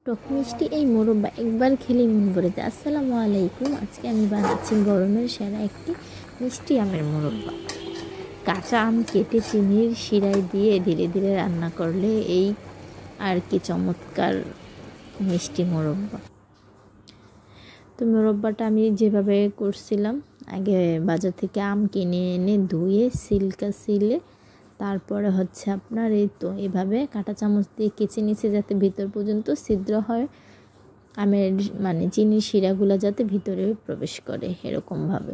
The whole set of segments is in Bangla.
টক মিষ্টি এই মোরব্বা একবার খেলেই মন ভরে যায়। আসসালামু আলাইকুম। আজকে আমি বানাচ্ছি গরমের সেরা একটি মিষ্টি আমের মোরব্বা। কাঁচা আম কেটে চিনির শিরায় দিয়ে ধীরে ধীরে রান্না করলে এই আর কি চমৎকার মিষ্টি মোরব্বা। তো মোরব্বাটা আমি যেভাবে করছিলাম, আগে বাজার থেকে আম কিনে এনে ধুয়ে সিলকা সিলে তারপরে হচ্ছে আপনার এই তো এভাবে কাঁটা চামচ দিয়ে কেচে নিচে যাতে ভিতর পর্যন্ত ছিদ্র হয়, আমের মানে চিনির শিরাগুলো যাতে ভিতরে প্রবেশ করে এরকমভাবে।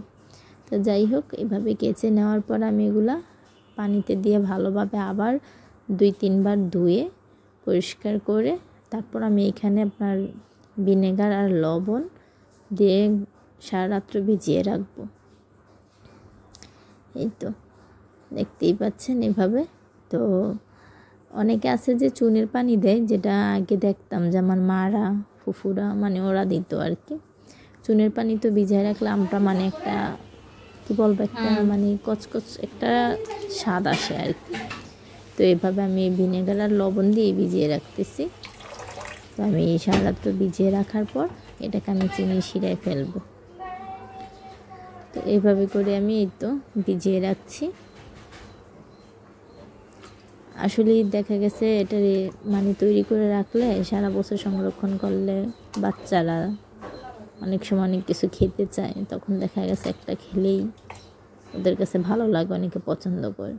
তো যাই হোক, এভাবে কেচে নেওয়ার পর আমি এগুলা পানিতে দিয়ে ভালোভাবে আবার 2-3 বার ধুয়ে পরিষ্কার করে তারপর আমি এখানে আপনার ভিনেগার আর লবণ দিয়ে সারা রাত্র ভিজিয়ে রাখবো। এই তো দেখতেই পাচ্ছেন এভাবে। তো অনেকে আছে যে চুনের পানি দেয়, যেটা আগে দেখতাম যে আমার মারা ফুফুরা মানে ওরা দিত আর কি। চুনের পানি তো ভিজায় রাখলে আমটা মানে একটা কী বলবো, একটা মানে কচকচ একটা স্বাদ আসে আর কি। তো এভাবে আমি ভিনেগার আর লবণ দিয়ে ভিজিয়ে রাখতেছি। তো আমি সারা রাত্র ভিজিয়ে রাখার পর এটাকে আমি চিনির শিরায় ফেলবো। তো এইভাবে করে আমি এই তো ভিজিয়ে রাখছি। আসলে দেখা গেছে এটা মানে তৈরি করে রাখলে সারা বছর সংরক্ষণ করলে বাচ্চারা অনেক সময় অনেক কিছু খেতে চায়, তখন দেখা গেছে একটা খেলেই ওদের কাছে ভালো লাগে, অনেকে পছন্দ করে।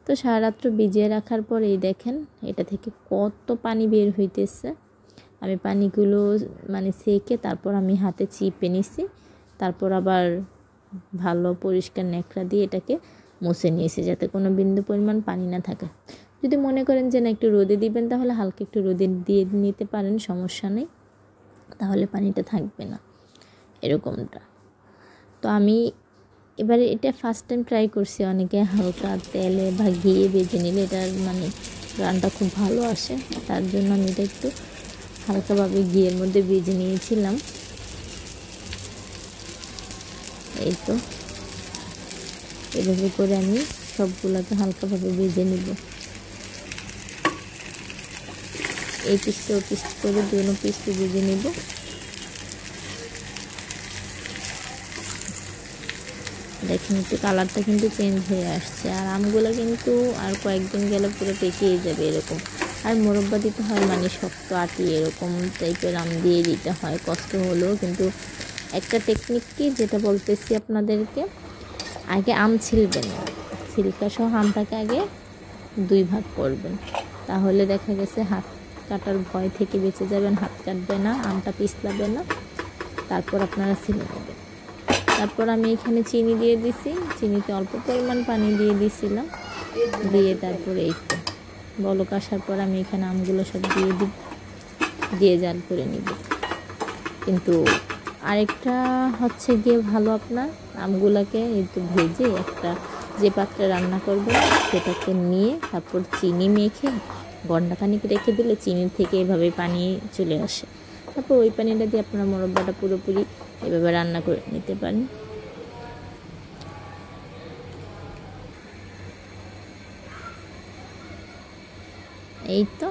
তো সারা রাত্র ভিজিয়ে রাখার পর এই দেখেন এটা থেকে কত পানি বের হইতেছে। আমি পানিগুলো মানে সেকে তারপর আমি হাতে চিপে নিছি, তারপর আবার ভালো পরিষ্কার ন্যাকড়া দিয়ে এটাকে মুছে নিয়েছি যাতে কোনো বিন্দু পরিমাণ পানি না থাকে। যদি মনে করেন যে না একটু রোদে দিবেন, তাহলে হালকা একটু রোদে দিয়ে নিতে পারেন, সমস্যা নেই, তাহলে পানিটা থাকবে না এরকমটা। তো আমি এবারে এটা ফার্স্ট টাইম ট্রাই করছি। অনেকে হালকা তেলে বা ঘিয়ে ভেজে নিলে এটার মানে রানটা খুব ভালো আসে, তার জন্য আমি এটা একটু হালকাভাবে ঘিয়ের মধ্যে ভেজে নিয়েছিলাম। এই তো এভাবে করে আমি সবগুলোকে হালকাভাবে ভেজে নিব। এই পিসটা ও পিস করে দুটো পিসটা ভেজে নিব। দেখেন একটু কালারটা কিন্তু চেঞ্জ হয়ে আসছে, আর আমগুলো কিন্তু আর কয়েকদিন গেলে পুরো পেকেই যাবে এরকম। আর মোরব্বা দিতে হয় মানে শক্ত আটি এরকম টাইপের আম দিয়ে দিতে হয়, কষ্ট হলেও। কিন্তু একটা টেকনিক কি যেটা বলতেছি আপনাদেরকে, আগে আম ছিলবেন, ছিলকা সহ আমটাকে আগে 2 ভাগ করবেন, তাহলে দেখা গেছে হাত কাটার ভয় থেকে বেঁচে যাবেন, হাত কাটবে না, আমটা পিছলাবে না। তারপর আপনারা ছিলে নেবেন। তারপর আমি এখানে চিনি দিয়ে দিছি, চিনিতে অল্প পরিমাণ পানি দিয়ে দিছিলাম, দিয়ে তারপরে এই তো বলক আসার পর আমি এখানে আমগুলো সব দিয়ে জাল করে নিব। কিন্তু আরেকটা হচ্ছে গিয়ে ভালো, আপনার আমগুলোকে একটু ভেজে একটা যে পাত্রে রান্না করবেন সেটাকে নিয়ে তারপর চিনি মেখে ঘণ্টাখানিক রেখে দিলে চিনির থেকে এভাবে পানি চলে আসে। তারপর ওই পানিটা দিয়ে আপনারা মোরব্বাটা পুরোপুরি এভাবে রান্না করে নিতে পারেন। এই তো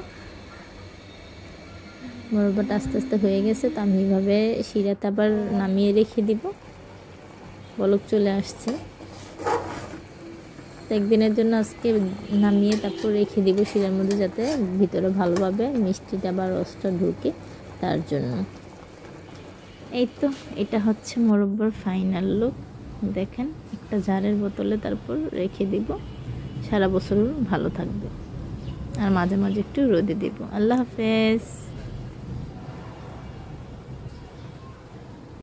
মোরব্বাটা আস্তে আস্তে হয়ে গেছে। তো আমি এইভাবে শিরাতে আবার নামিয়ে রেখে দিব, বলক চলে আসছে। তো একদিনের জন্য আজকে নামিয়ে তারপর রেখে দিব শিরার মধ্যে, যাতে ভিতরে ভালোভাবে মিষ্টিটা বা রসটা ঢুকে, তার জন্য। এই তো এটা হচ্ছে মোরব্বার ফাইনাল লুক। দেখেন একটা জারের বোতলে তারপর রেখে দিব, সারা বছর ভালো থাকবে। আর মাঝে মাঝে একটু রোদে দিব। আল্লাহ হাফেজ।